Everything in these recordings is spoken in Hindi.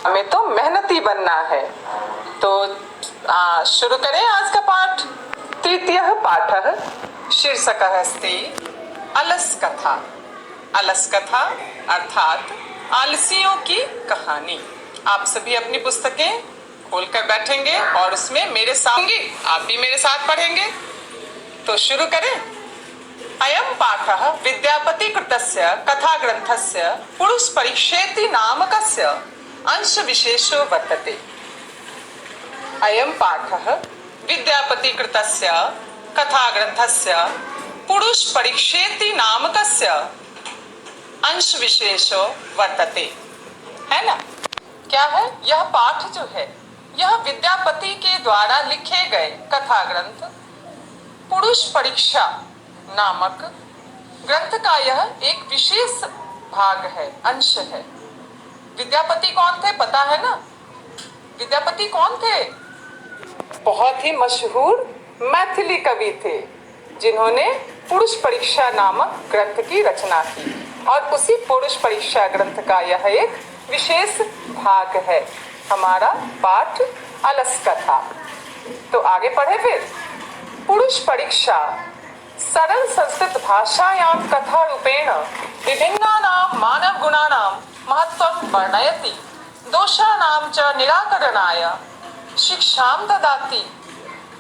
हमें तो मेहनती बनना है। तो शुरू करें आज का पाठ। तृतीयः पाठः शीर्षकः अस्ति अलस कथा। अलस कथा अर्थात आलसियों की कहानी। आप सभी अपनी पुस्तकें खोलकर बैठेंगे और उसमें मेरे साथ आप भी मेरे साथ पढ़ेंगे। तो शुरू करें। अयं पाठः विद्यापतिकृतस्य कथाग्रन्थस्य पुरुषपरीक्षेति नामकस्य अंशविशेषो वर्तते। अयं पाठः विद्यापतिकृतस्य कथाग्रन्थस्य पुरुषपरीक्षेति नामकस्य अंशविशेषो वर्तते। है ना? क्या है यह पाठ? जो है यह विद्यापति के द्वारा लिखे गए कथा ग्रंथ पुरुष परीक्षा नामक ग्रंथ का यह एक विशेष भाग है, अंश है। विद्यापति कौन थे पता है ना? विद्यापति कौन थे? बहुत ही मशहूर मैथिली कवि थे जिन्होंने पुरुष परीक्षा नामक ग्रंथ की रचना की और उसी पुरुष परीक्षा ग्रंथ का यह एक विशेष भाग है हमारा पाठ अलस कथा। तो आगे पढ़े फिर। पुरुष परीक्षा सरल संस्कृत भाषायां कथा रूपेण विभिन्नानां मानव गुणानां महत्वं वर्णयति, दोषानां च निराकरणाय शिक्षां ददाति।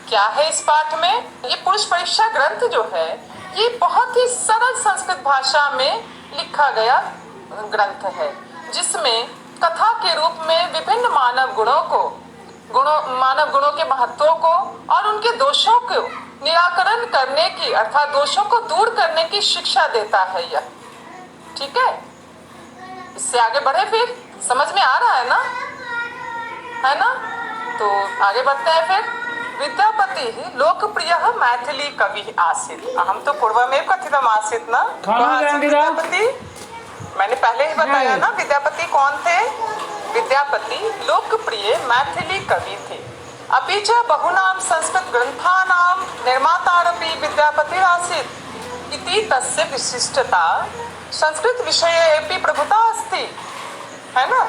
क्या है इस पाठ में? ये पुरुष परीक्षा ग्रंथ जो है ये बहुत ही सरल संस्कृत भाषा में लिखा गया ग्रंथ है जिसमें कथा के रूप में विभिन्न मानव गुणों के महत्वों को और उनके दोषों को निराकरण करने की अर्थात दोषों को दूर करने की शिक्षा देता है यह। ठीक है, इससे आगे बढ़े फिर। समझ में आ रहा है ना? है ना? तो आगे बढ़ते हैं फिर। विद्यापति लोकप्रिय मैथिली कवि आसीत्। हम तो पूर्वमेव कथितम् आसीत् ना। विद्यापति मैंने पहले ही बताया ना विद्यापति कौन थे। विद्यापति लोकप्रिय मैथिली कवि थे। अपि च बहुनां संस्कृत ग्रंथानां निर्मातारपि विद्यापतिरासीत् इति तस्य विशिष्टता संस्कृत विषये अपि प्रभुता अस्ति। है ना?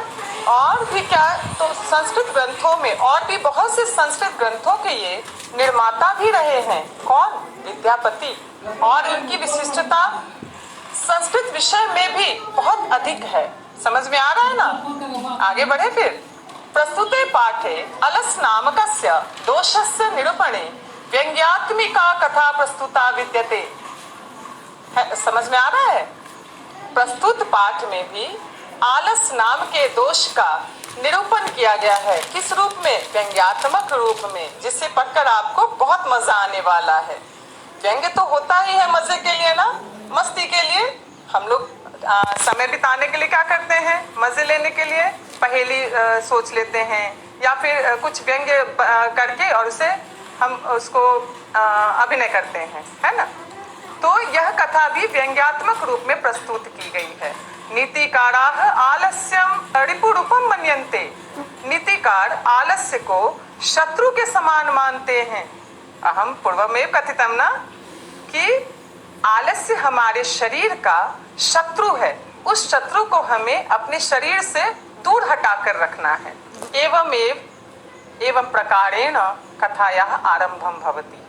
और भी क्या, तो संस्कृत ग्रंथों में और भी बहुत से संस्कृत ग्रंथों के ये निर्माता भी रहे हैं। कौन? विद्यापति। और इनकी विशिष्टता संस्कृत विषय में भी बहुत अधिक है। समझ में आ रहा है ना? आगे बढ़े फिर। प्रस्तुते पाठे अलस नामकस्य दोषस्य निरूपणे व्यंग्यात्मिका कथा प्रस्तुता विद्यते। समझ में आ रहा है? प्रस्तुत पाठ में भी आलस नाम के दोष का निरूपण किया गया है। किस रूप में? व्यंग्यात्मक रूप में, जिससे पढ़कर आपको बहुत मजा आने वाला है। व्यंग्य तो होता ही है मजे के लिए ना, मस्ती के लिए। हम लोग समय बिताने के लिए क्या करते हैं? मजे लेने के लिए पहेली सोच लेते हैं या फिर कुछ व्यंग्य करके और उसे हम उसको अभिनय करते हैं। है ना? तो यह कथा भी व्यंग्यात्मक रूप में प्रस्तुत की गई है। नीतिकाराः आलस्यं रिपुरूपं मन्यन्ते। नीतिकार आलस्य को शत्रु के समान मानते हैं। अहम पूर्वमेव कथितम ना कि आलस्य हमारे शरीर का शत्रु है। उस शत्रु को हमें अपने शरीर से दूर हटाकर रखना है। एवं प्रकारेण कथायाः आरंभं भवति।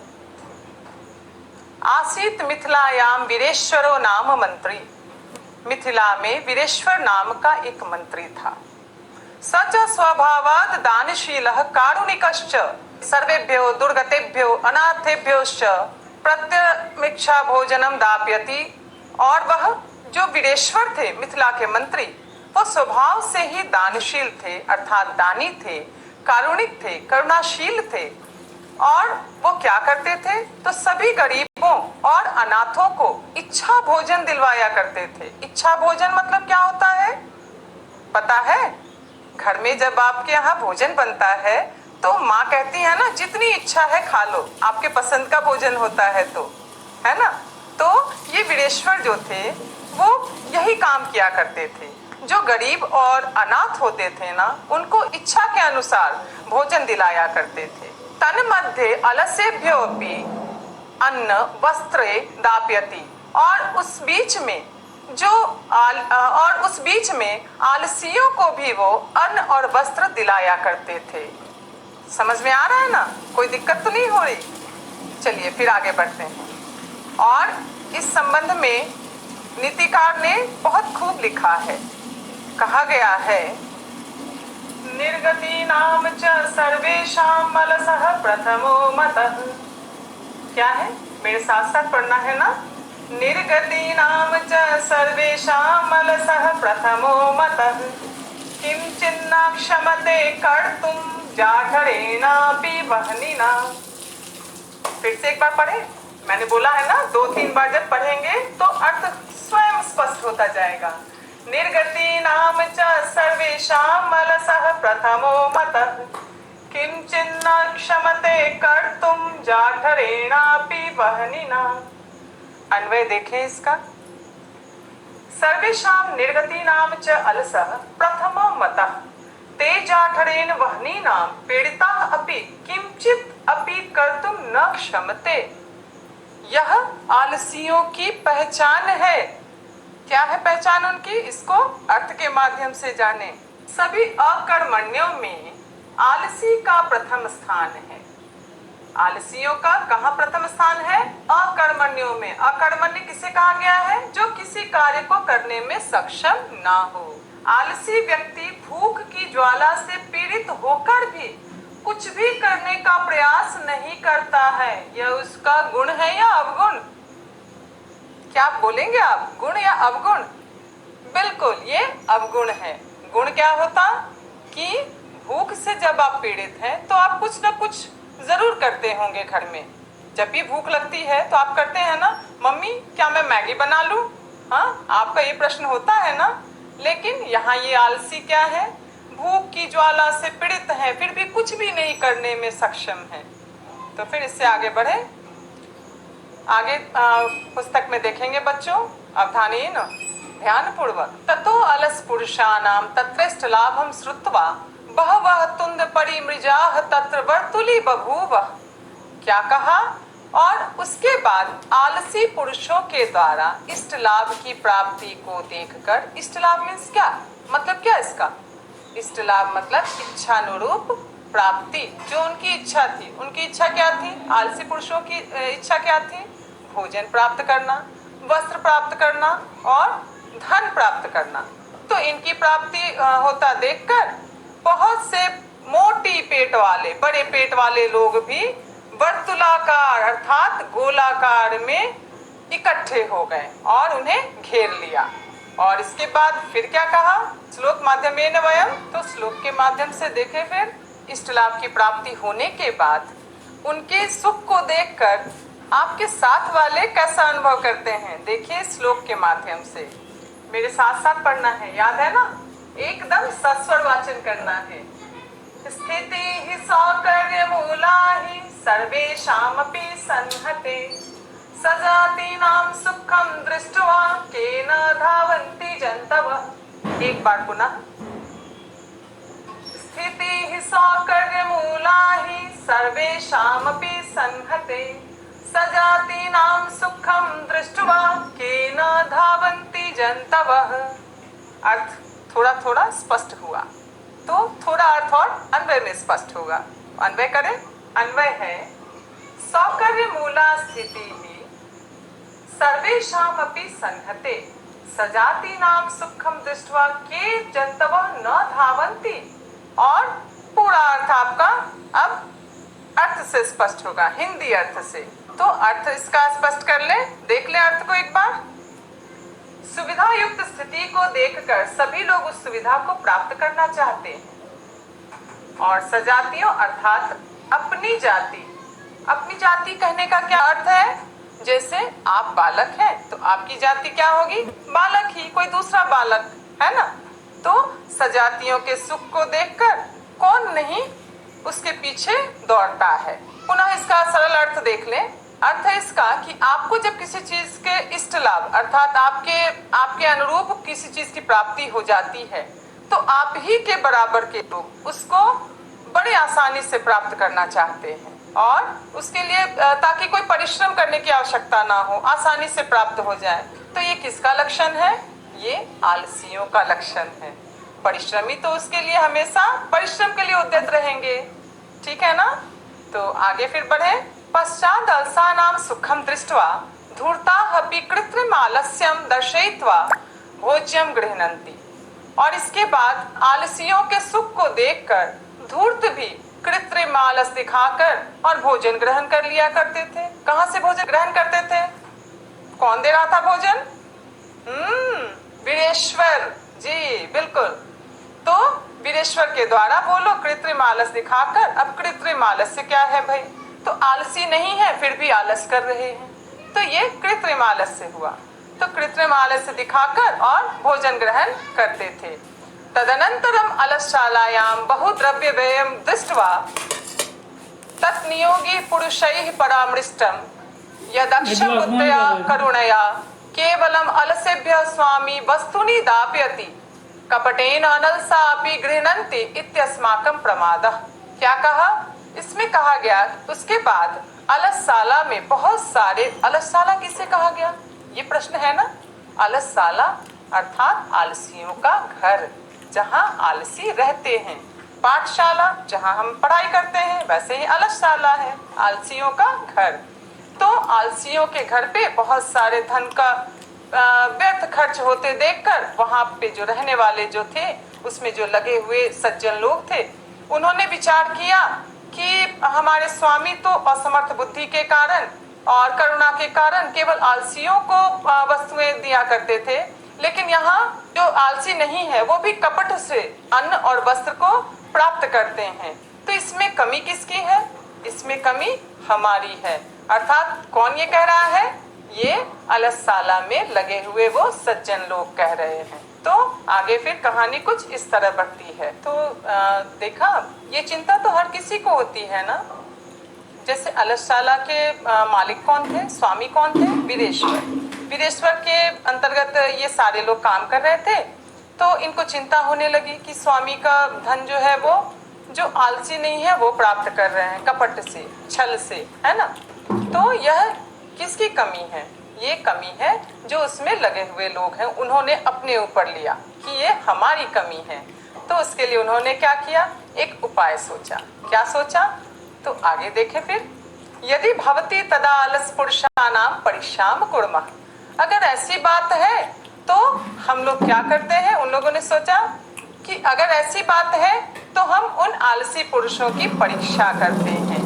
आसीत् मिथिलायां वीरेश्वरो नाम मंत्री। मिथिला में वीरेश्वर नाम का एक मंत्री था। सच स्वभावात् दानशीलः कारुणिकश्च सर्वेभ्यो दुर्गतेभ्यो अनाथेभ्योश्च प्रत्यमिक्षा भोजनम दापयति। और वह जो वीरेश्वर थे, मिथिला के मंत्री, वो स्वभाव से ही दानशील थे अर्थात दानी थे, कारुणिक थे, करुणाशील थे। और वो क्या करते थे? तो सभी गरीबों और अनाथों को इच्छा भोजन दिलवाया करते थे। इच्छा भोजन मतलब क्या होता है पता है? घर में जब आपके यहाँ भोजन बनता है तो माँ कहती है ना, जितनी इच्छा है खा लो, आपके पसंद का भोजन होता है तो, है ना? तो ये वीरेश्वर जो थे वो यही काम किया करते थे। जो गरीब और अनाथ होते थे ना, उनको इच्छा के अनुसार भोजन दिलाया करते थे। तन्मध्ये अलसेभ्योऽपि अन्न वस्त्रे दाप्यति। और उस बीच में जो और उस बीच में आलसियों को भी वो अन्न और वस्त्र दिलाया करते थे। समझ में आ रहा है ना? कोई दिक्कत तो नहीं हो रही? चलिए फिर आगे बढ़ते हैं। और इस संबंध में नीतिकार ने बहुत खूब लिखा है। कहा गया है, निर्गति नाम च सर्वेषां मलसः प्रथमो मतः। क्या है? मेरे साथ साथ पढ़ना है ना। निर्गति नाम च सर्वेषां मलसः प्रथमो मतः किंचिन्न क्षमते कर्तुं जाठरेणापि वह्निना। फिर से एक बार पढ़े। मैंने बोला है ना, 2-3 बार जब पढ़ेंगे तो अर्थ स्वयं स्पष्ट होता जाएगा। निर्गति नाम च सर्वेषां मलसः प्रथमो मतः किंचिन्न क्षमते कर्तुं जाठरेणापि वह्निना। अन्वय देखें इसका। सर्वेषां निर्गति नाम च अलसः प्रथमो मतः ते जाठरेण वह्निनां पीड़िताः अपि किंचित अपि कर्तुं न क्षमते। यह आलसियों की पहचान है। क्या है पहचान उनकी? इसको अर्थ के माध्यम से जाने। सभी अकर्मण्यों में आलसी का प्रथम स्थान है। आलसियों का कहाँ प्रथम स्थान है? अकर्मण्यों में। अकर्मण्य किसे कहा गया है? जो किसी कार्य को करने में सक्षम ना हो। आलसी व्यक्ति भूख की ज्वाला से पीड़ित होकर भी कुछ भी करने का प्रयास नहीं करता है। यह उसका गुण है या अवगुण? क्या बोलेंगे आप? गुण या अवगुण? बिल्कुल, ये अवगुण है। गुण क्या होता कि भूख से जब आप पीड़ित हैं तो आप कुछ ना कुछ जरूर करते होंगे घर में। जब भी भूख लगती है तो आप करते हैं ना, मम्मी क्या मैं मैगी बना लूं? हाँ, आपका ये प्रश्न होता है ना। लेकिन यहाँ ये आलसी क्या है? भूख की ज्वाला से पीड़ित है, फिर भी कुछ भी नहीं करने में सक्षम है। तो फिर इससे आगे बढ़े। आगे पुस्तक में देखेंगे बच्चों, अवधानेन ध्यान पूर्वक। ततो अलस पुरुषाणां तत्रैष्ठ लाभं श्रुत्वा बहवः तुंद परिमृजाः तत्र वर्तुली बभूव। क्या कहा? और उसके बाद आलसी पुरुषों के द्वारा इष्ट लाभ की प्राप्ति को देखकर, इष्ट लाभ मीन्स क्या? मतलब क्या इसका? इष्ट लाभ मतलब इच्छानुरूप प्राप्ति, जो उनकी इच्छा थी। उनकी इच्छा क्या थी? आलसी पुरुषों की इच्छा क्या थी? भोजन प्राप्त करना, वस्त्र प्राप्त करना और धन प्राप्त करना। तो इनकी प्राप्ति होता देखकर बहुत से मोटी पेट वाले, बड़े पेट वाले लोग भी वर्तुलाकार अर्थात गोलाकार में इकट्ठे हो गए और उन्हें घेर लिया। और इसके बाद फिर क्या कहा? श्लोक माध्यमेन वयम। तो श्लोक के माध्यम से देखे फिर इष्ट लाभ की प्राप्ति होने के बाद उनके सुख को देखकर आपके साथ वाले कैसा अनुभव करते हैं? देखिए श्लोक के माध्यम से। मेरे साथ साथ पढ़ना है, याद है ना? एकदम सस्वर वाचन करना है। स्थिति हि सौकर्य मूला हि सर्वेषामपि संहते सजातीनां सुखं दृष्ट्वा केन धावन्ति जन्तवः। एक बार पुनः। स्थिति हि सौकर्य मूला हि सर्वेषामपि संहते सजातीनां सुखं दृष्ट्वा केन धावन्ति जन्तवः। अर्थ थोड़ा थोड़ा स्पष्ट हुआ तो थोड़ा अर्थ और अन्वय में स्पष्ट होगा। अन्वय करें। अन्वय है, सौकर्य मूला स्थिति ही सर्वेषामपि संहते सजातीनां सुखम दृष्ट्वा के जन्तवः न धावन्ति। और पूरा अर्थ आपका अब अर्थ से स्पष्ट होगा, हिंदी अर्थ से। तो अर्थ इसका स्पष्ट कर ले, देख ले अर्थ को एक बार। सुविधा युक्त स्थिति को देखकर सभी लोग उस सुविधा को प्राप्त करना चाहते हैं। और सजातियों अर्थात अपनी जाति। अपनी जाति कहने का क्या अर्थ है? जैसे आप बालक हैं तो आपकी जाति क्या होगी? बालक ही, कोई दूसरा बालक, है ना? तो सजातियों के सुख को देखकर कौन नहीं उसके पीछे दौड़ता है। पुनः इसका सरल अर्थ देख लें। अर्थ है इसका कि आपको जब किसी चीज के इष्ट लाभ अर्थात आपके अनुरूप किसी चीज की प्राप्ति हो जाती है तो आप ही के बराबर के लोग उसको बड़े आसानी से प्राप्त करना चाहते हैं और उसके लिए ताकि कोई परिश्रम करने की आवश्यकता ना हो, आसानी से प्राप्त हो जाए। तो ये किसका लक्षण है? ये आलसियों का लक्षण है। परिश्रमी तो उसके लिए हमेशा परिश्रम के लिए उद्यत रहेंगे, ठीक है ना। तो आगे फिर बढ़े। पश्चात अलसानाम सुखम दृष्ट्वा धूर्ताः अपि कृत्रिम आलस्यम दर्शयित्वा भोज्यम गृह्णन्ति। और इसके बाद आलसियों के सुख को देखकर धूर्त भी कृत्रिम आलस दिखाकर और भोजन ग्रहण कर लिया करते थे। कहाँ से भोजन ग्रहण करते थे? कौन दे रहा था भोजन? वीरेश्वर जी, बिल्कुल। तो वीरेश्वर के द्वारा वो लोग कृत्रिम आलस दिखाकर, अब कृत्रिम आलस से क्या है भाई? तो आलसी नहीं है फिर भी आलस कर रहे हैं, तो ये कृत्रिम आलस से हुआ। तो कृत्रिम आलस दिखाकर और भोजन ग्रहण करते थे। तदनंतरम अलसशालायां बहुद्रव्य व्ययम दृष्ट्वा तत्नियोगी पुरुषैः परामृष्टम यदक्षबुद्धया करुणया केवलम अलसेभ्यः स्वामी वस्तुनि दापयति कपटेन अनलसा अपि गृह्णन्ति इत्यस्माकं प्रमादः। क्या कहा? इसमें कहा गया उसके बाद अलसशाला में बहुत सारे, अलसशाला किसे कहा गया ये प्रश्न है ना। अलसशाला अर्थात आलसियों का घर, जहाँ आलसी रहते हैं। पाठशाला जहाँ हम पढ़ाई करते हैं, वैसे ही अलसशाला है, आलसियों का घर। तो आलसियों के घर पे बहुत सारे धन का व्यर्थ खर्च होते देखकर वहाँ पे जो रहने वाले जो थे, उसमें जो लगे हुए सज्जन लोग थे, उन्होंने विचार किया कि हमारे स्वामी तो असमर्थ बुद्धि के कारण और करुणा के कारण केवल आलसियों को वस्तुएं दिया करते थे, लेकिन यहाँ जो आलसी नहीं है वो भी कपट से अन्न और वस्त्र को प्राप्त करते हैं। तो इसमें कमी किसकी है? इसमें कमी हमारी है। अर्थात कौन ये कह रहा है? ये अलसशाला में लगे हुए वो सज्जन लोग कह रहे हैं। तो आगे फिर कहानी कुछ इस तरह बढ़ती है। तो देखा, ये चिंता तो हर किसी को होती है ना। जैसे अलसशाला के मालिक कौन थे? स्वामी कौन थे? वीरेश्वर। वीरेश्वर के अंतर्गत ये सारे लोग काम कर रहे थे। तो इनको चिंता होने लगी कि स्वामी का धन जो है वो जो आलसी नहीं है वो प्राप्त कर रहे हैं कपट से, छल से, है ना। तो यह किसकी कमी है? ये कमी है जो उसमें लगे हुए लोग हैं, उन्होंने अपने ऊपर लिया कि ये हमारी कमी है। तो उसके लिए उन्होंने क्या किया? एक उपाय सोचा। क्या सोचा? तो आगे देखें फिर। यदि भवती तदा अलस पुरुषानाम परिश्राम कुर्मः। अगर ऐसी बात है तो हम लोग क्या करते हैं? उन लोगों ने सोचा कि अगर ऐसी बात है तो हम उन आलसी पुरुषों की परीक्षा करते हैं,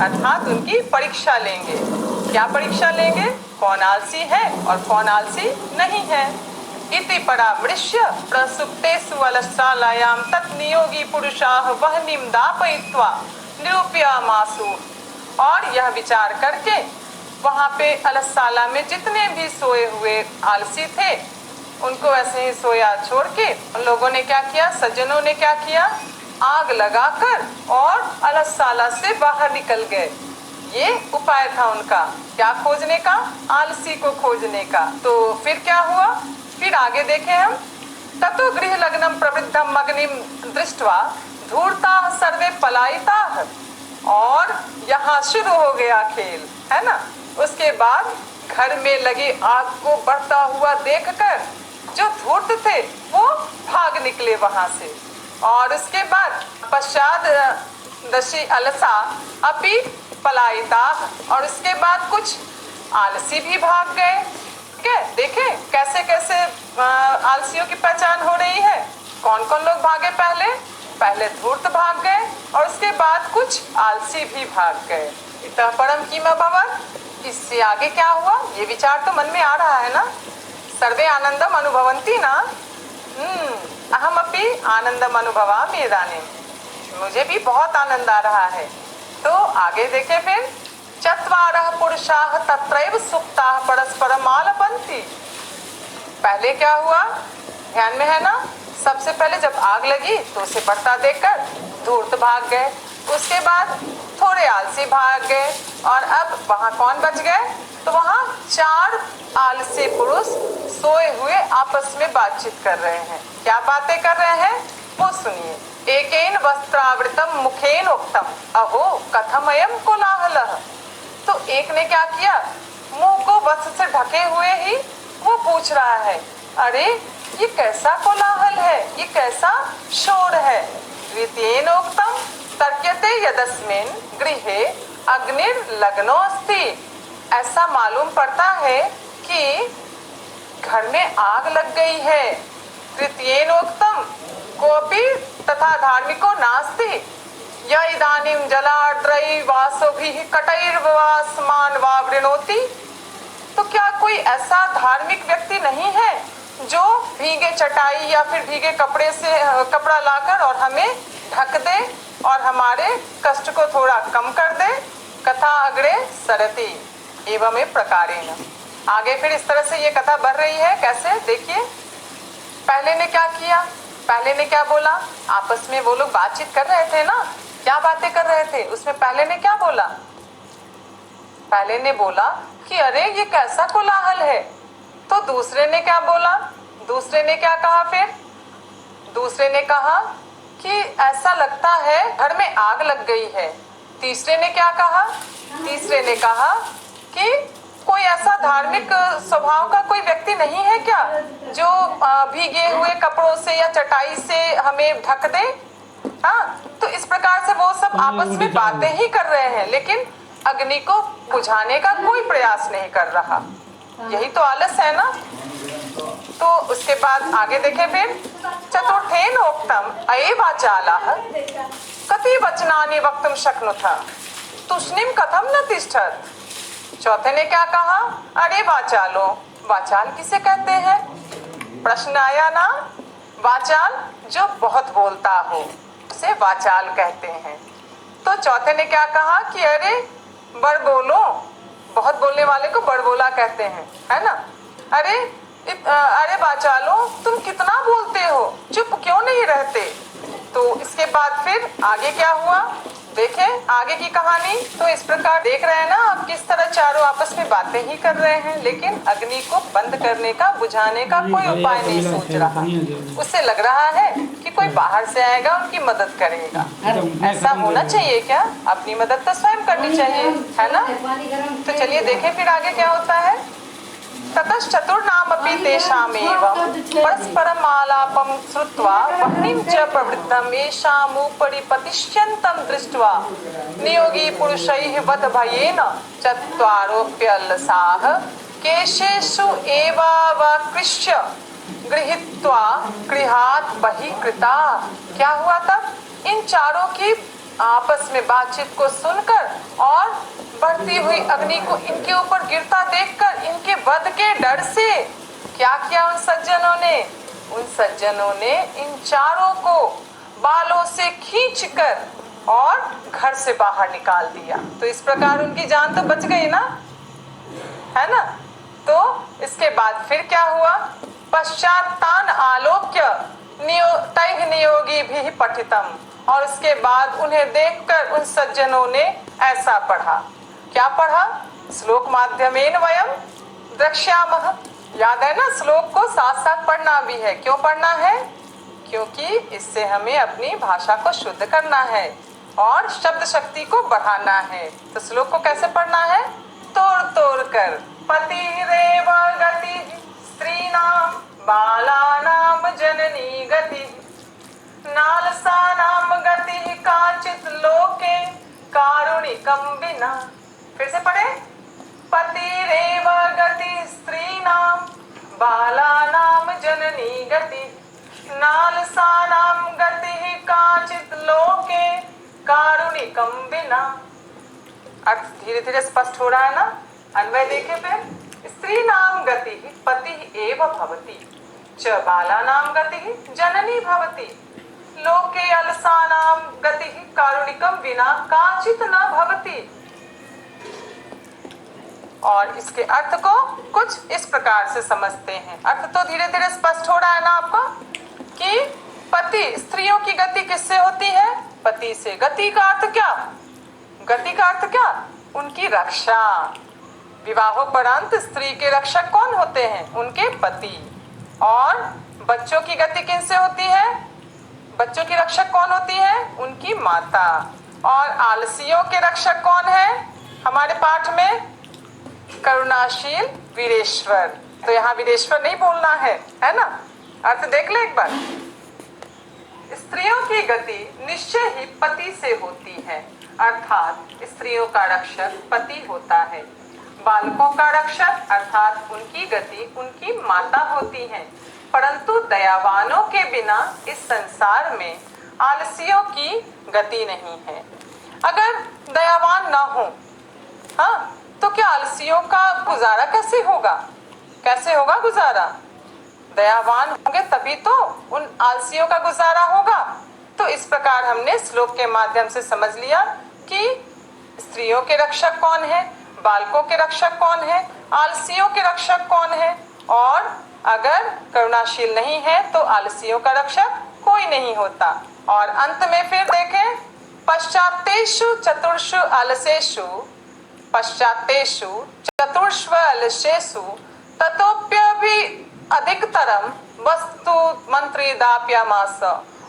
अर्थात उनकी परीक्षा लेंगे। क्या परीक्षा लेंगे? कौन आलसी है और कौन आलसी नहीं है। इति परामृश्य प्रसुप्तेषु अलसशालायां तत्नियोगी पुरुषाः वह्निं दापयित्वा निरूपयामासु। और यह विचार करके वहाँ पे अलसशाला में जितने भी सोए हुए आलसी थे उनको ऐसे ही सोया छोड़ के उन लोगों ने क्या किया? सज्जनों ने क्या किया? आग लगाकर और अलसशाला से बाहर निकल गए। ये उपाय था उनका, क्या खोजने का? आलसी को खोजने का। तो फिर क्या हुआ? फिर आगे देखें हम। ततो गृह लग्नम प्रवृद्धम अग्निम दृष्ट्वा धूर्ताः सर्वे पलायिताः। और यहाँ शुरू हो गया खेल, है ना। उसके बाद घर में लगी आग को बढ़ता हुआ देखकर जो धूर्त थे वो भाग निकले वहां से। और उसके बाद पश्चात दशी अलसा अपि पलायिता। और उसके बाद कुछ आलसी भी भाग गए। क्या देखें कैसे कैसे आलसियों की पहचान हो रही है। कौन कौन लोग भागे? पहले धूर्त भाग गए और उसके बाद कुछ आलसी भी भाग गए। इतः परम कीमा भवत्। इससे आगे क्या हुआ? ये विचार तो मन में आ रहा है ना। सर्वे आनंदम अनुभवन्ति ना। अहम अपि आनंदम अनुभवामि इदानीं। मुझे भी बहुत आनंद आ रहा है। तो आगे देखें फिर। चत्वारः पुरुषाः तत्रैव सुप्ताः परस्परम् आलपन्ति। पहले क्या हुआ? ध्यान में है ना। सबसे पहले जब आग लगी तो उसे बढ़ता देखकर धूर्त भाग गए। उसके बाद थोड़े आलसी भाग गए और अब वहाँ कौन बच गए? तो वहाँ 4 आलसी पुरुष सोए हुए आपस में बातचीत कर रहे हैं। क्या बातें कर रहे हैं वो सुनिए। एकेन वस्त्रावृतम मुखेन उक्तम अहो कथमयम कोलाहलः। तो एक ने क्या किया? मुंह को वस्त्र से ढके हुए ही वो पूछ रहा है, अरे ये कैसा कोलाहल है, ये कैसा शोर है। द्वितीयेनोक्तम तर्क्यते यदस्मिन् गृहे अग्निर्लग्नो अस्ति। ऐसा मालूम पड़ता है कि घर में आग लग गई है। तृतीयेनोक्तम कोपि तथा धार्मिको नास्ति य इदानीं जलार्द्रै वासोभिः कटैर्वास्मान् वा वृणोति। तो क्या कोई ऐसा धार्मिक व्यक्ति नहीं है जो भीगे चटाई या फिर भीगे कपड़े से कपड़ा लाकर और हमें ढक दे और हमारे कष्ट को थोड़ा कम कर दे। कथा अग्रे सरती एवं प्रकारेण। आगे फिर इस तरह से ये कथा बढ़ रही है। कैसे, देखिए, पहले ने क्या किया, पहले ने क्या बोला, आपस में वो लोग बातचीत कर रहे थे ना, क्या बातें कर रहे थे, उसमें पहले ने क्या बोला, पहले ने बोला कि अरे ये कैसा कोलाहल है। तो दूसरे ने क्या बोला, दूसरे ने क्या कहा, फिर दूसरे ने कहा कि ऐसा लगता है घर में आग लग गई है। तीसरे ने क्या कहा, तीसरे ने कहा कि कोई ऐसा धार्मिक स्वभाव का कोई व्यक्ति नहीं है क्या जो भीगे हुए कपड़ों से या चटाई से हमें ढक दे। हाँ, तो इस प्रकार से वो सब आपस में बातें ही कर रहे हैं, लेकिन अग्नि को बुझाने का कोई प्रयास नहीं कर रहा। यही तो आलस है ना। तो उसके बाद आगे देखें फिर, चतुर्थेनोक्तम अये वाचालः कति वचनानि वक्तुं शक्नुतः तुष्णीं कथम न तिष्ठत्। चौथे ने क्या कहा, अरे वाचालो, वाचाल किसे कहते हैं, प्रश्न आया ना। वाचाल जो बहुत बोलता हो उसे वाचाल कहते हैं। तो चौथे ने क्या कहा कि अरे बड़ बोलो, बहुत बोलने वाले को बड़बोला कहते हैं, है ना। अरे वाचालो तुम कितना बोलते हो, चुप क्यों नहीं रहते। तो इसके बाद फिर आगे क्या हुआ, देखें आगे की कहानी। तो इस प्रकार देख रहे हैं ना आप, किस तरह चारों आपस में बातें ही कर रहे हैं, लेकिन अग्नि को बंद करने का, बुझाने का कोई उपाय नहीं सोच रहा। उससे लग रहा है कि कोई बाहर से आएगा, उनकी मदद करेगा। ऐसा होना चाहिए क्या, अपनी मदद तो स्वयं करनी चाहिए, है ना। तो चलिए देखें फिर आगे क्या होता है। ततश्चतुर्णामपि तेषामेवं परस्परम् आलापं श्रुत्वा वह्निं च प्रवृद्धं येषामुपरि पतिष्यन्तं दृष्ट्वा नियोगी पुरुषैः वधभयेन चत्वारोऽप्यलसाः केशेषु एवावकृष्य गृहीत्वा गृहात् बहिः कृता। क्या हुआ तब, इन चारों की आपस में बातचीत को सुनकर और बढ़ती हुई अग्नि को इनके ऊपर गिरता देखकर इनके वध के डर से क्या किया उन सज्जनों ने, उन सज्जनों ने इन चारों को बालों से खींचकर और घर से बाहर निकाल दिया। तो इस प्रकार उनकी जान तो बच गई ना, है ना। तो इसके बाद फिर क्या हुआ, पश्चात तान आलोक्य तैः नियोगी भी पठितम। और उसके बाद उन्हें देखकर उन सज्जनों ने ऐसा पढ़ा, क्या पढ़ा, श्लोक माध्यमेन वयम द्रक्ष्यामः। याद है ना, श्लोक को साथ साथ पढ़ना भी है। क्यों पढ़ना है, क्योंकि इससे हमें अपनी भाषा को शुद्ध करना है और शब्द शक्ति को बढ़ाना है। तो श्लोक को कैसे पढ़ना है, तोड़ तोड़ कर। पतिरेव गति स्त्रीणां बालानां जननी गति नालसानां गति काचित् लोके कारुणिकं विना। फिर से पढ़े, पतिरेव गति स्त्रीणां बालानां जननी गति नालसानां गति काचित् लोके कारुणिकं विना। अर्थ धीरे धीरे स्पष्ट हो रहा है ना। अन्वय देखे फिर, स्त्रीणां गति पति एव भवति च बालानां गति जननी भवति लोके अलसानां गति कारुणिकं विना काचित् न भवति। और इसके अर्थ को कुछ इस प्रकार से समझते हैं। अर्थ तो धीरे धीरे स्पष्ट हो रहा है ना आपको, कि पति, स्त्रियों की गति किससे होती है, पति से। गति का अर्थ क्या, गति का अर्थ क्या, उनकी रक्षा। विवाहोपरांत स्त्री के रक्षक कौन होते हैं, उनके पति। और बच्चों की गति किनसे होती है, बच्चों की रक्षक कौन होती है, उनकी माता। और आलसियों के रक्षक कौन है हमारे पाठ में, करुणाशील वीरेश्वर, तो यहाँ वीरेश्वर नहीं बोलना है ना। अर्थ देख ले एक बार। स्त्रियों की गति निश्चय ही पति से होती है, अर्थात स्त्रियों का रक्षक पति होता है। बालकों का रक्षक अर्थात उनकी गति उनकी माता होती है। परंतु दयावानों के बिना इस संसार में आलसियों की गति नहीं है। अगर दयावान ना हो, हाँ, तो क्या आलसियों का गुजारा कैसे होगा? कैसे होगा गुजारा? दयावान होंगे तभी तो उन आलसियों का गुजारा होगा। तो इस प्रकार हमने श्लोक के माध्यम से समझ लिया कि स्त्रियों के रक्षक कौन है, बालकों के रक्षक कौन है, आलसियों के रक्षक कौन है, और अगर करुणाशील नहीं है तो आलसियों का रक्षक कोई नहीं होता। और अंत में फिर देखें, पश्चातेषु चतुर्षु आलसेषु, पश्चातेषु चतुर्षु आलसेषु ततोप्यपि अधिकतरम वस्तु मंत्री दाप्यामास।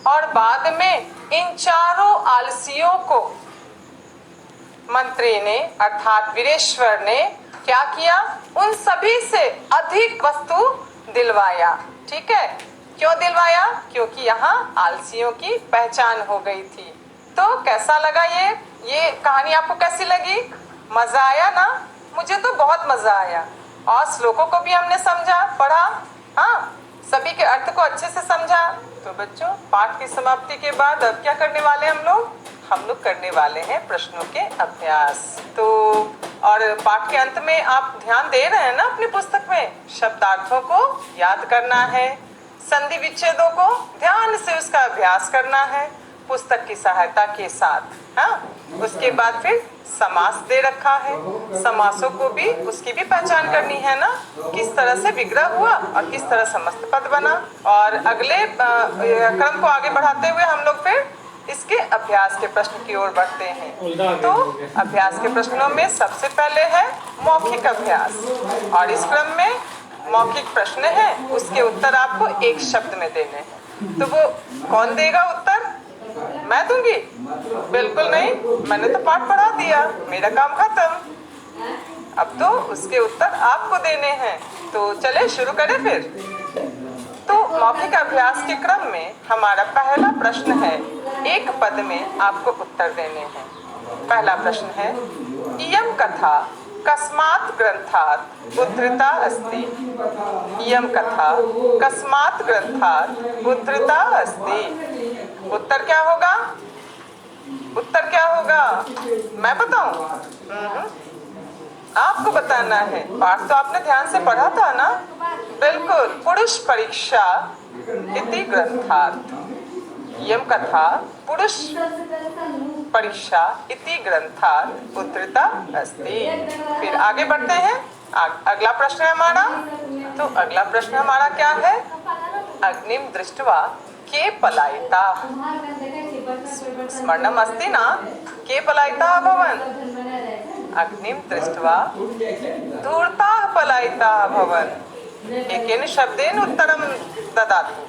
और बाद में इन चारों आलसियों को मंत्री ने अर्थात वीरेश्वर ने क्या किया? उन सभी से अधिक वस्तु दिलवाया। ठीक है, क्यों दिलवाया? क्योंकि यहाँ आलसियों की पहचान हो गई थी। तो कैसा लगा ये कहानी आपको कैसी लगी? मजा आया ना? मुझे तो बहुत मजा आया। और श्लोकों को भी हमने समझा, पढ़ा, हाँ, सभी के अर्थ को अच्छे से समझा। तो बच्चों, पाठ की समाप्ति के बाद अब क्या करने वाले हम लोग करने वाले हैं प्रश्नों के अभ्यास। तो और पाठ के अंत में आप ध्यान दे रहे हैं ना अपनी पुस्तक में? शब्दार्थों को याद करना है, संधि विच्छेदों को ध्यान से उसका अभ्यास करना है पुस्तक की सहायता के साथ। हाँ, उसके बाद फिर समास दे रखा है, समासों को भी उसकी भी पहचान करनी है ना, किस तरह से विग्रह हुआ और किस तरह समस्त पद बना। और अगले क्रम को आगे बढ़ाते हुए हम लोग फिर इसके अभ्यास के प्रश्न की ओर बढ़ते हैं। तो अभ्यास के प्रश्नों में सबसे पहले है मौखिक अभ्यास, और इस क्रम में मौखिक प्रश्न है, उसके उत्तर आपको एक शब्द में देने हैं। तो वो कौन देगा उत्तर? मैं दूंगी? बिल्कुल नहीं, मैंने तो पाठ पढ़ा दिया, मेरा काम खत्म। अब तो उसके उत्तर आपको देने हैं। तो चले शुरू करें फिर। तो मौखिक अभ्यास के क्रम में हमारा पहला प्रश्न है, एक पद में आपको उत्तर देने हैं। पहला प्रश्न है, इयं कथा कस्मात् ग्रंथात् उद्धृता अस्ति। इयं कथा कस्मात् ग्रंथात् उद्धृता अस्ति। उत्तर क्या होगा? उत्तर क्या होगा? मैं बताऊं? आपको बताना है। पाठ तो आपने ध्यान से पढ़ा था ना? बिल्कुल, पुरुष परीक्षा इति ग्रंथात्। इयं कथा पुरुष परीक्षा इति ग्रंथात् उद्धृता अस्ति। फिर आगे बढ़ते हैं। अगला प्रश्न है हमारा। तो अगला प्रश्न हमारा क्या है? अग्निम दृष्ट्वा के पलायिता। स्मरणम अस्ति ना? के पलायिता अभवन्। अग्निम दृष्ट्वा धूर्ताः पलायिताः अभवन्। एकेन शब्देन उत्तरम ददातु।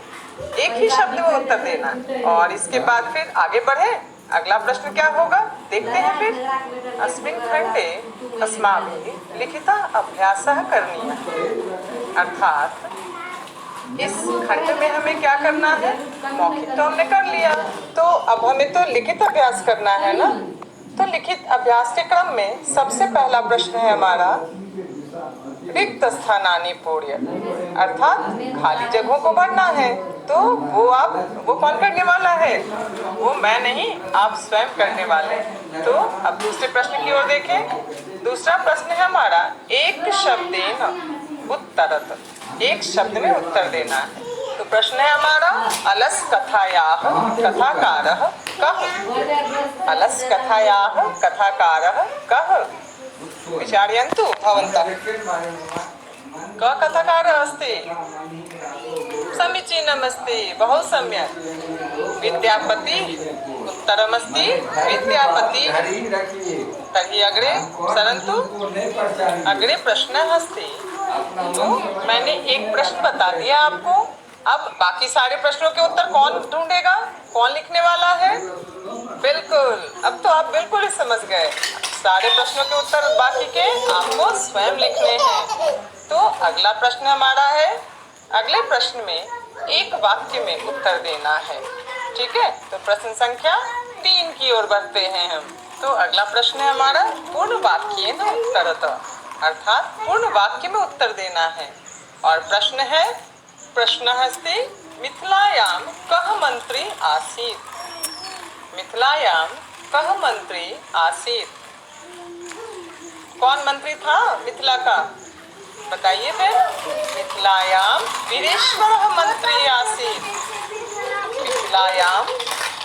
एक ही शब्द में उत्तर देना। और इसके बाद फिर आगे बढ़े। अगला प्रश्न क्या होगा देखते हैं फिर। अस्मिन् खंडे अस्माभिः लिखितः अभ्यासः करणीयः। अर्थात इस खंड में हमें क्या करना है? मौखिक तो हमने कर लिया, तो अब हमें तो लिखित अभ्यास करना है ना। तो लिखित अभ्यास के क्रम में सबसे पहला प्रश्न है हमारा, रिक्त स्थानानि पूर्य। अर्थात खाली जगहों को भरना है। तो वो कौन करने वाला है? वो मैं नहीं, आप स्वयं करने वाले हैं। तो अब दूसरे प्रश्न की ओर देखें। दूसरा प्रश्न है हमारा, एक शब्देन उत्तरत। एक शब्द में उत्तर देना है। तो प्रश्न है हमारा, अलस कथायाः कथाकारः कः। अलस कथायाः कथाकारः कः? विचारयन्तु भवन्तः। कः कथाकारः अस्ति? समीचीनमस्ति, बहु सम्यक्। विद्यापति उत्तरमस्ति विद्यापति। तर्हि अग्रे सरन्तु। अग्रे प्रश्नः अस्ति। तो मैंने एक प्रश्न बता दिया आपको। अब बाकी सारे प्रश्नों के उत्तर कौन ढूंढेगा? कौन लिखने वाला है? बिल्कुल, अब तो आप बिल्कुल ही समझ गए। सारे प्रश्नों के उत्तर बाकी के आपको स्वयं लिखने हैं। तो अगला प्रश्न हमारा है, अगले प्रश्न में एक वाक्य में उत्तर देना है। ठीक है, तो प्रश्न संख्या 3 की ओर बढ़ते हैं हम। तो अगला प्रश्न है हमारा पूर्ण वाक्य न उत्तरतः, अर्थात पूर्ण वाक्य में उत्तर देना है। और प्रश्न है, प्रश्नहस्ति मिथिलायां कः मंत्री आसीत्। मिथिलायां कः मंत्री आसीत्, कौन मंत्री था मिथिला का, बताइए फिर। मिथिलायां वीरेश्वरः मंत्री आसीत्। मिथिलायां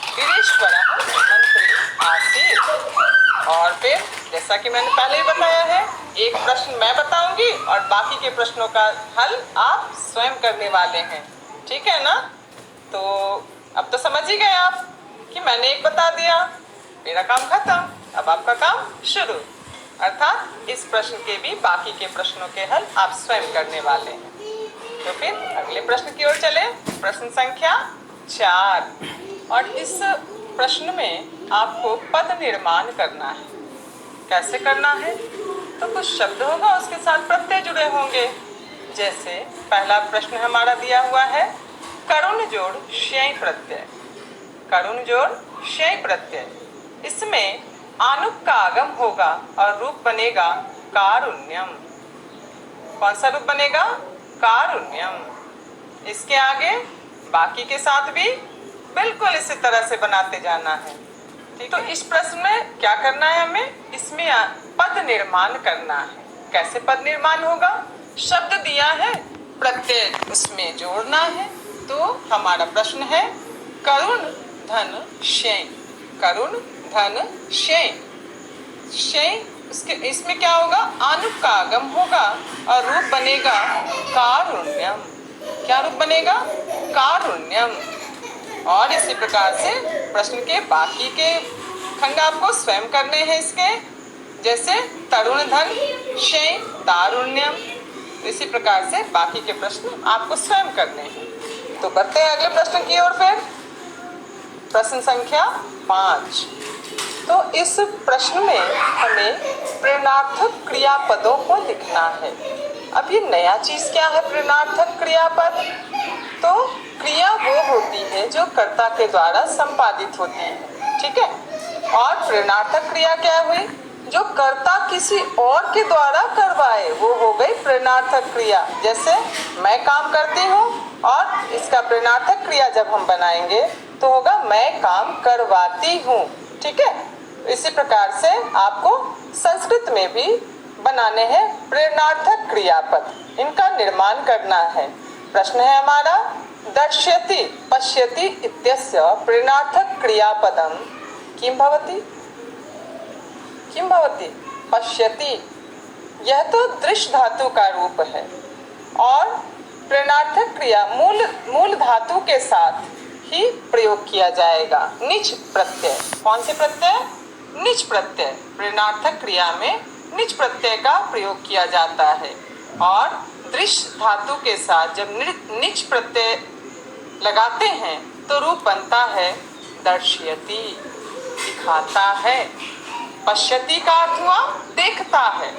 वीरेश्वरः मंत्री आसीत्। और फिर जैसा कि मैंने पहले ही बताया है, एक प्रश्न मैं बताऊंगी और बाकी के प्रश्नों का हल आप स्वयं करने वाले हैं। ठीक है ना, तो अब तो समझ ही गए आप कि मैंने एक बता दिया, मेरा काम खत्म, अब आपका काम शुरू। अर्थात इस प्रश्न के भी बाकी के प्रश्नों के हल आप स्वयं करने वाले हैं। तो फिर अगले प्रश्न की ओर चले, प्रश्न संख्या 4। और इस प्रश्न में आपको पद निर्माण करना है। कैसे करना है, तो कुछ शब्द होगा, उसके साथ प्रत्यय जुड़े होंगे। जैसे पहला प्रश्न हमारा दिया हुआ है, करुण जोड़ श्यय प्रत्यय। करुण जोड़ श्यय प्रत्यय, इसमें आनुक का आगम होगा और रूप बनेगा कारुण्यम। कौन सा रूप बनेगा, कारुण्यम। इसके आगे बाकी के साथ भी बिल्कुल इसी तरह से बनाते जाना है। ठीक, तो इस प्रश्न में क्या करना है हमें, इसमें पद निर्माण करना है। कैसे पद निर्माण होगा, शब्द दिया है, प्रत्यय उसमें जोड़ना है। तो हमारा प्रश्न है करुण धन श्यय। करुण धन श्यय, श्यय इसमें क्या होगा, आनुक का आगम होगा और रूप बनेगा कारुण्यम। क्या रूप बनेगा, कारुण्यम। और इसी प्रकार से प्रश्न के बाकी के खंड आपको स्वयं करने हैं इसके, जैसे तरुण धन श्यय तारुण्यम। इसी प्रकार से बाकी के प्रश्न आपको स्वयं करने हैं। तो बढ़ते हैं अगले प्रश्न की ओर। फिर प्रश्न संख्या 5। तो इस प्रश्न में हमें प्रेरणार्थक क्रियापदों को लिखना है। अब ये नया चीज क्या है प्रेरणार्थक क्रियापद, तो क्रिया वो होती है जो कर्ता के द्वारा संपादित होती है। ठीक है, और प्रेरणार्थक क्रिया क्या हुई, जो कर्ता किसी और के द्वारा करवाए, वो हो गई प्रेरणार्थक क्रिया। जैसे मैं काम करती हूँ और इसका प्रेरणार्थक क्रिया जब हम बनाएंगे तो होगा मैं काम करवाती हूँ। ठीक है, इसी प्रकार से आपको संस्कृत में भी बनाने हैं प्रेरणार्थक क्रियापद, इनका निर्माण करना है। प्रश्न है हमारा, दर्श्यति पश्यति इत्यस्य प्रेरणार्थक क्रियापदम किम भवति। किम भवति, पश्यति, यह तो दृश्य धातु का रूप है और प्रेरणार्थक क्रिया मूल धातु के साथ ही प्रयोग किया जाएगा। निच प्रत्यय, कौन से प्रत्यय, निच प्रत्यय। प्रेरणार्थक क्रिया में निच प्रत्यय का प्रयोग किया जाता है और दृश्य धातु के साथ जब निच प्रत्यय लगाते हैं तो रूप बनता है दर्शयति, दिखाता है। पश्यति का अर्थ हुआ देखता है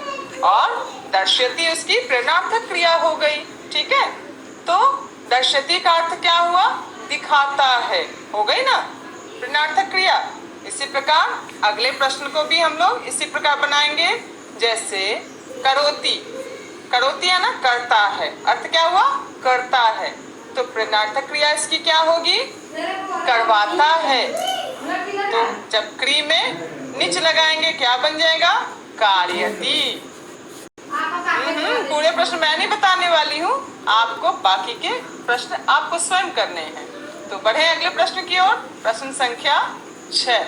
और दर्शयति उसकी प्रेरणार्थक क्रिया हो गई। ठीक है, तो दर्शयति का अर्थ क्या हुआ, दिखाता है, हो गई ना प्रेरणार्थक क्रिया। इसी प्रकार अगले प्रश्न को भी हम लोग इसी प्रकार बनाएंगे। जैसे करोति, करोति है ना, करता है, अर्थ क्या हुआ, करता है, तो प्रेरणार्थक क्रिया इसकी क्या होगी, करवाता है। तो जब क्री में निच लगाएंगे क्या बन जाएगा, कार्यति। पूरे प्रश्न मैं नहीं बताने वाली हूँ, आपको बाकी के प्रश्न आपको स्वयं करने हैं। तो बढ़े अगले प्रश्न की ओर, प्रश्न संख्या 6।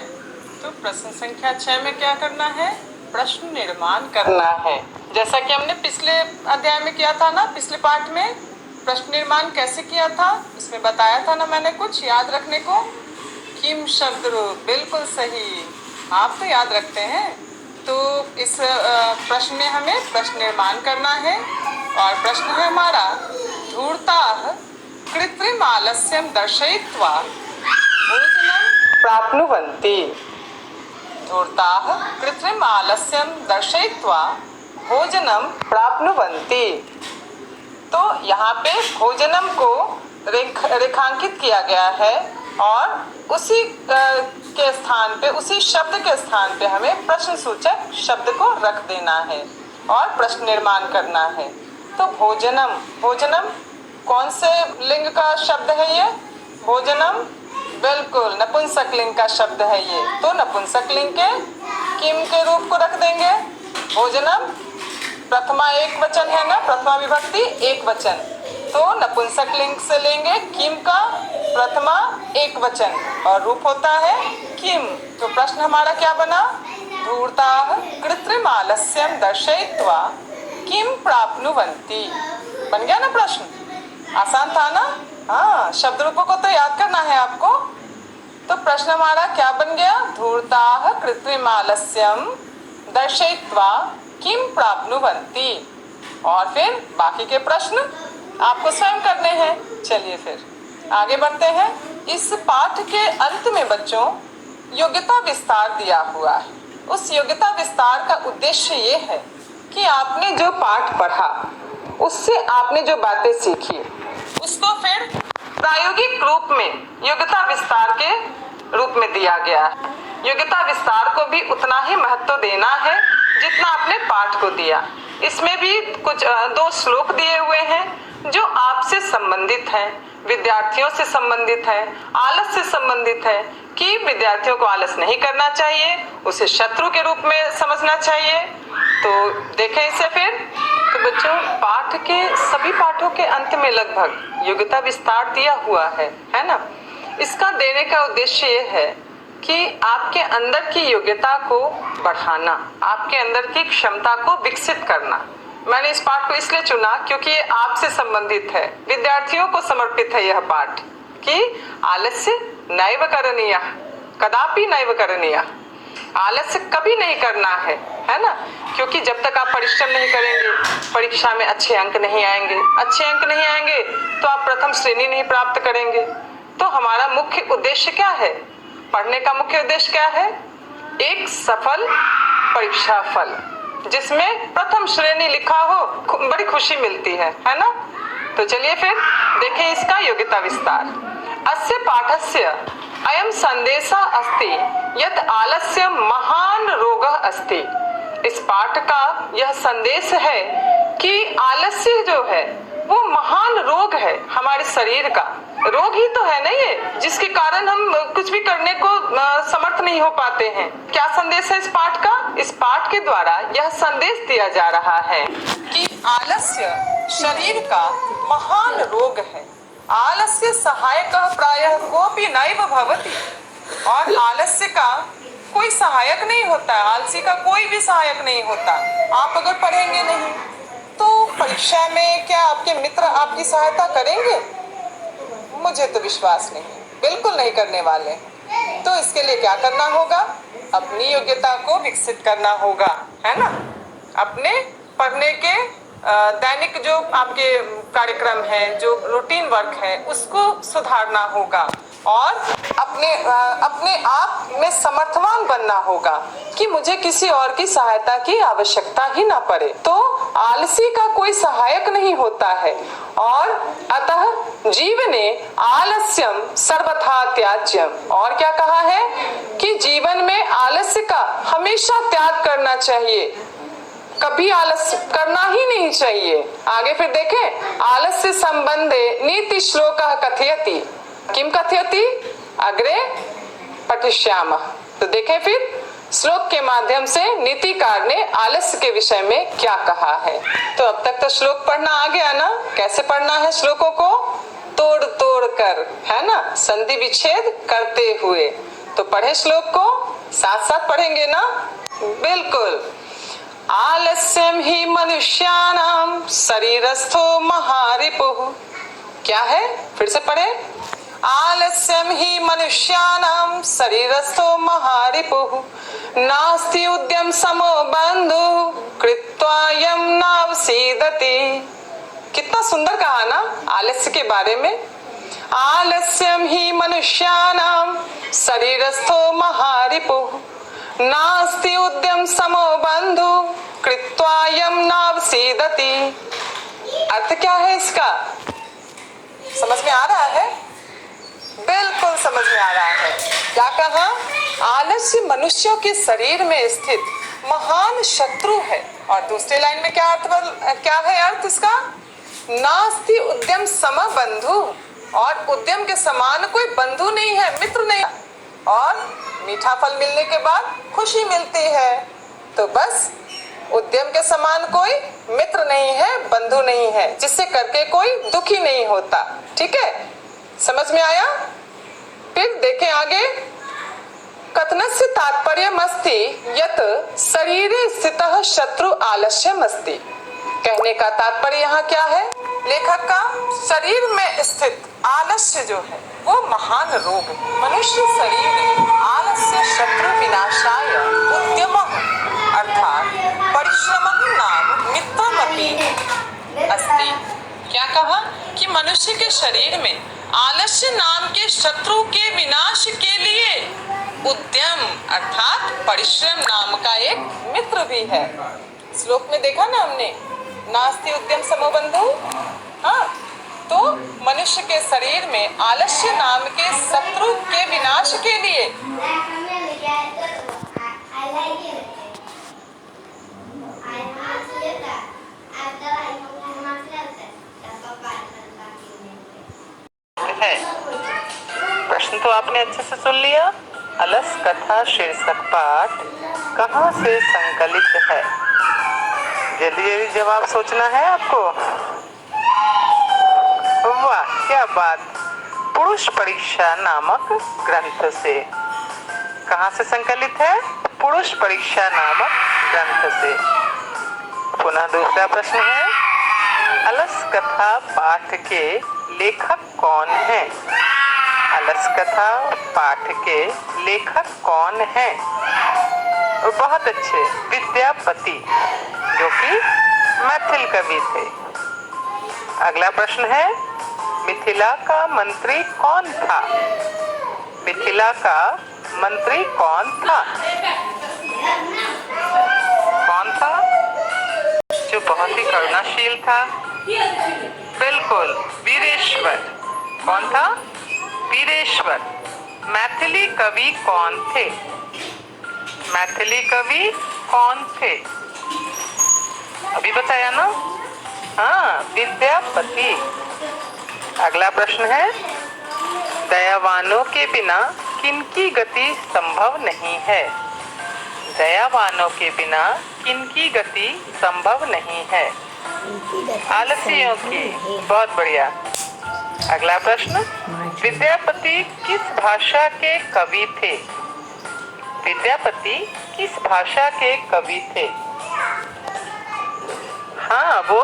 तो प्रश्न संख्या 6 में क्या करना है, प्रश्न निर्माण करना है। जैसा कि हमने पिछले अध्याय में किया था ना, पिछले पाठ में प्रश्न निर्माण कैसे किया था, इसमें बताया था ना मैंने कुछ याद रखने को। किम शब्द रूप, बिल्कुल सही, आप तो याद रखते हैं। तो इस प्रश्न में हमें प्रश्न निर्माण करना है और प्रश्न है हमारा, धूर्ताः कृत्रिम आलस्यं दर्शयित्वा भोजनं प्राप्नुवन्ति। धूर्ताः कृत्रिम आलस्यं दर्शयित्वा भोजनम प्राप्नुवन्ति। तो यहाँ पे भोजनम को रेखांकित किया गया है और उसी के स्थान पे, उसी शब्द के स्थान पे हमें प्रश्न सूचक शब्द को रख देना है और प्रश्न निर्माण करना है। तो भोजनम, भोजनम कौन से लिंग का शब्द है ये? भोजनम बिल्कुल नपुंसक लिंग का शब्द है ये। तो नपुंसक लिंग के किम के रूप को रख देंगे। भोजनम प्रथमा एक वचन है ना, प्रथमा विभक्ति एक वचन, तो नपुंसक लिंग से लेंगे किम का प्रथमा एक वचन और रूप होता है किम। तो प्रश्न हमारा क्या बना? धूर्ताः कृत्रिम आलस्यम दर्शयित्वा किम प्राप्नुवन्ति। बन गया ना प्रश्न? आसान था ना? हाँ, शब्द रूपों को तो याद करना है आपको। तो प्रश्न हमारा क्या बन गया? धूर्ताः कृत्रिम आलस्यम दर्शयित्वा किम प्राप्नुवन्ति। और फिर बाकी के प्रश्न आपको स्वयं करने हैं। चलिए फिर आगे बढ़ते हैं। इस पाठ के अंत में बच्चों योग्यता विस्तार दिया हुआ है। उस योग्यता विस्तार का उद्देश्य ये है कि आपने जो पाठ पढ़ा, उससे आपने जो बातें सीखी, उसको फिर प्रायोगिक रूप में योग्यता विस्तार के रूप में दिया गया है। योग्यता विस्तार को भी उतना ही महत्व देना है जितना आपने पाठ को दिया। इसमें भी कुछ 2 श्लोक दिए हुए हैं जो आपसे संबंधित हैं, विद्यार्थियों से संबंधित है, आलस से संबंधित है कि विद्यार्थियों को आलस नहीं करना चाहिए, उसे शत्रु के रूप में समझना चाहिए। तो देखें इसे फिर। तो बच्चों पाठ के सभी पाठों के अंत में लगभग योग्यता विस्तार दिया हुआ है ना। इसका देने का उद्देश्य ये है कि आपके अंदर की योग्यता को बढ़ाना, आपके अंदर की क्षमता को विकसित करना। मैंने इस पाठ को इसलिए चुना क्योंकि ये आपसे संबंधित है, विद्यार्थियों को समर्पित है यह पाठ कि आलस्य नैव करणीय, कदापि नैव करणीय। आलस्य कभी नहीं करना है ना। क्योंकि जब तक आप परिश्रम नहीं करेंगे, परीक्षा में अच्छे अंक नहीं आएंगे, अच्छे अंक नहीं आएंगे तो आप प्रथम श्रेणी नहीं प्राप्त करेंगे। तो हमारा मुख्य उद्देश्य क्या है? पढ़ने का मुख्य उद्देश्य क्या है? एक सफल परीक्षा फल जिसमें प्रथम श्रेणी लिखा हो, बड़ी खुशी मिलती है ना। तो चलिए फिर देखें इसका योग्यता विस्तार। अस्य पाठस्य अयम संदेशः अस्ति यत् आलस्य महान रोगः अस्ति। इस पाठ का यह संदेश है कि आलस्य जो है वो महान रोग है हमारे शरीर का। रोग ही तो है ना ये, जिसके कारण हम कुछ भी करने को समर्थ नहीं हो पाते हैं। क्या संदेश है इस पाठ का? इस पाठ के द्वारा यह संदेश दिया जा रहा है कि आलस्य शरीर का महान रोग है। आलस्य सहायकः प्रायः कोऽपि नैव भवति। और आलस्य का कोई सहायक नहीं होता, आलसी का कोई भी सहायक नहीं होता। आप अगर पढ़ेंगे नहीं तो परीक्षा में क्या आपके मित्र आपकी सहायता करेंगे? मुझे तो विश्वास नहीं, बिल्कुल नहीं करने वाले। तो इसके लिए क्या करना होगा? अपनी योग्यता को विकसित करना होगा, है ना। अपने पढ़ने के दैनिक जो आपके कार्यक्रम है, जो रूटीन वर्क है, उसको सुधारना होगा और अपने आप में समर्थवान बनना होगा कि मुझे किसी और की सहायता की आवश्यकता ही ना पड़े। तो आलसी का कोई सहायक नहीं होता है और अतः जीवने आलस्यम सर्वथा त्याज्यम। और क्या कहा है कि जीवन में आलस्य का हमेशा त्याग करना चाहिए, कभी आलस्य करना ही नहीं चाहिए। आगे फिर देखें, आलस्य संबंधे नीति श्लोकः कथयति। किम कथयति? अग्रे पठिष्यामः। तो देखें फिर श्लोक के माध्यम से नीतिकार ने आलस्य के विषय में क्या कहा है। तो अब तक तो श्लोक पढ़ना आ गया ना। कैसे पढ़ना है श्लोकों को? तोड़ तोड़ कर, है ना, संधि विच्छेद करते हुए। तो पढ़े श्लोक को, साथ साथ पढ़ेंगे ना? बिल्कुल। आलस्यम ही मनुष्याणाम शरीरस्थो महारिपुः। क्या है? फिर से पढ़े। आलस्यम ही मनुष्याणाम शरीरस्थो महारिपुः नास्ति उद्यम समो बंधु कृत्वा यम नावसीदति। कितना सुंदर कहा ना आलस्य के बारे में। आलस्यम ही मनुष्याणाम शरीरस्थो महारिपुः नास्ति उद्यम समो बंधु कृत्वायम नावसीदति। अर्थ क्या है इसका? समझ में आ रहा है? बिल्कुल समझ में आ रहा है। क्या कहा? आलस्य मनुष्यों के शरीर में स्थित महान शत्रु है। और दूसरी लाइन में क्या है अर्थ इसका? नास्ति उद्यम सम बंधु, और उद्यम के समान कोई बंधु नहीं है, मित्र नहीं। और मीठा फल मिलने के बाद खुशी मिलती है, तो बस उद्यम के समान कोई मित्र नहीं है, बंधु नहीं है, जिससे करके कोई दुखी नहीं होता। ठीक है, समझ में आया? फिर देखें आगे। कथनस्य तात्पर्यमस्ति यत् शरीरे स्थितः शत्रु आलस्यमस्ति। कहने का तात्पर्य यहाँ क्या है लेखक का? शरीर में स्थित आलस्य जो है वो महान रोग है। मनुष्य शरीर में आलस्य शत्रु विनाशाय उद्यम अर्थात परिश्रम नाम मित्रमपि अस्ति। क्या कहा कि मनुष्य के शरीर में आलस्य नाम के शत्रु के विनाश के लिए उद्यम अर्थात परिश्रम नाम का एक मित्र भी है। श्लोक में देखा ना हमने, नास्ति उद्यम समो बंधु। हाँ, तो मनुष्य के शरीर में आलस्य नाम के शत्रु के विनाश के लिए है। प्रश्न तो आपने अच्छे से सुन लिया। अलस कथा शीर्षक पाठ कहाँ से संकलित है? जल्दी जल्दी जवाब सोचना है आपको। वाह, क्या बात! पुरुष परीक्षा नामक ग्रंथ से। कहाँ से संकलित है? पुरुष परीक्षा नामक ग्रंथ से। पुनः दूसरा प्रश्न है, अलस कथा पाठ के लेखक कौन है? अलस कथा पाठ के लेखक कौन है? बहुत अच्छे, विद्यापति, जो कि मैथिल कवि थे। अगला प्रश्न है, मिथिला का मंत्री कौन था? मिथिला का मंत्री कौन था? कौन था? जो बहुत ही करुणाशील था। बिल्कुल, वीरेश्वर। कौन था? वीरेश्वर। मैथिली कवि कौन थे? मैथिली कवि कौन थे? अभी बताया ना? हाँ, विद्यापति। अगला प्रश्न है, दयावानों के बिना किनकी गति संभव नहीं है? दयावानों के बिना किनकी गति संभव नहीं है? आलसियों की। बहुत बढ़िया। अगला प्रश्न, विद्यापति किस भाषा के कवि थे? विद्यापति किस भाषा के कवि थे? हाँ, वो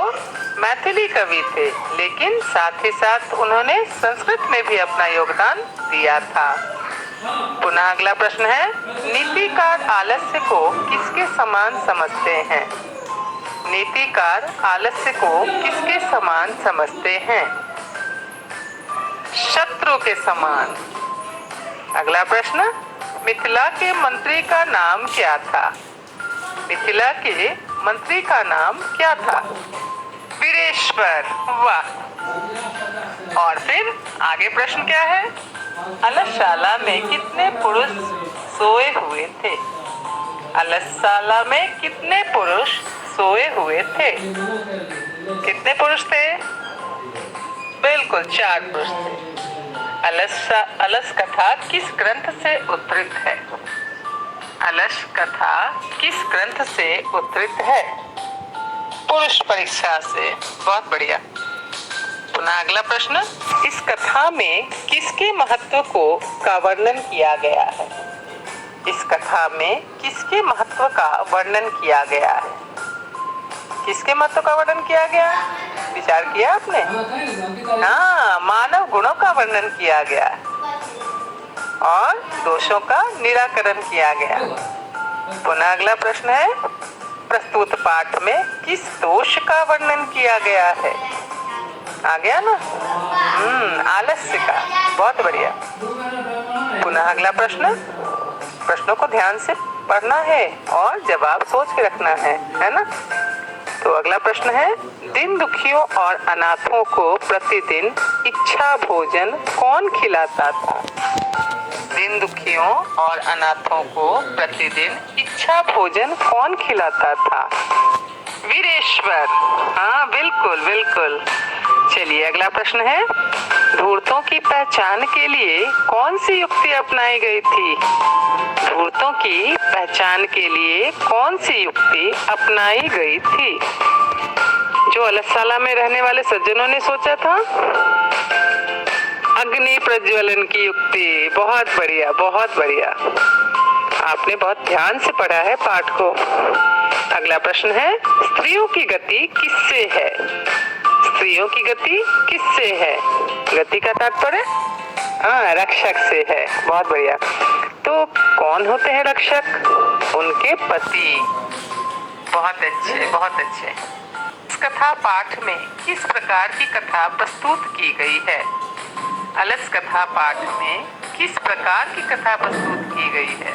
मैथिली कवि थे, लेकिन साथ ही साथ उन्होंने संस्कृत में भी अपना योगदान दिया था। पुनः अगला प्रश्न है, नीतिकार आलस्य को किसके समान समझते हैं? नीतिकार आलस्य को किसके समान समझते हैं? शत्रु के समान। अगला प्रश्न, मिथिला के मंत्री का नाम क्या था? मिथिला के मंत्री का नाम क्या था? वीरेश्वर। वाह। और फिर आगे प्रश्न क्या है, अलसशाला में कितने पुरुष सोए हुए थे? अलसशाला में कितने पुरुष सोए हुए थे? कितने पुरुष थे? बिल्कुल, 4 पुरुष थे। अलस कथा किस ग्रंथ से उद्धृत है? अलस कथा किस ग्रंथ से उद्धृत है? पुरुष परीक्षा से। बहुत बढ़िया। पुनः अगला प्रश्न, इस कथा में किसके महत्व का वर्णन किया गया है? इस कथा में किसके महत्व का वर्णन किया गया है? किसके महत्व का वर्णन किया गया? विचार किया आपने? हाँ, मानव गुणों का वर्णन किया गया और दोषों का निराकरण किया गया। पुनः अगला प्रश्न है, प्रस्तुत पाठ में किस दोष का वर्णन किया गया है? आ गया ना? आलस्य का। बहुत बढ़िया। पुनः अगला प्रश्न, प्रश्नों को ध्यान से पढ़ना है और जवाब सोच के रखना है ना। तो अगला प्रश्न है, दीन दुखियों और अनाथों को प्रतिदिन इच्छा भोजन कौन खिलाता था? दीन दुखियों और अनाथों को प्रतिदिन इच्छा भोजन कौन खिलाता था? वीरेश्वर। हाँ, बिल्कुल बिल्कुल। चलिए अगला प्रश्न है, धूर्तों की पहचान के लिए कौन सी युक्ति अपनाई गई थी? धूर्तों की पहचान के लिए कौन सी युक्ति अपनाई गई थी? जो अलसशाला में रहने वाले सज्जनों ने सोचा था? अग्नि प्रज्वलन की युक्ति। बहुत बढ़िया, बहुत बढ़िया। आपने बहुत ध्यान से पढ़ा है पाठ को। अगला प्रश्न है, स्त्रियों की गति किससे है? स्त्रियों की गति किससे है? गति का तात्पर्य रक्षक से है। बहुत बढ़िया। तो कौन होते हैं रक्षक? उनके पति। बहुत अच्छे, बहुत अच्छे। इस कथा पाठ में किस प्रकार की कथा प्रस्तुत की गई है? अलस कथा पाठ में किस प्रकार की कथा प्रस्तुत की गई है?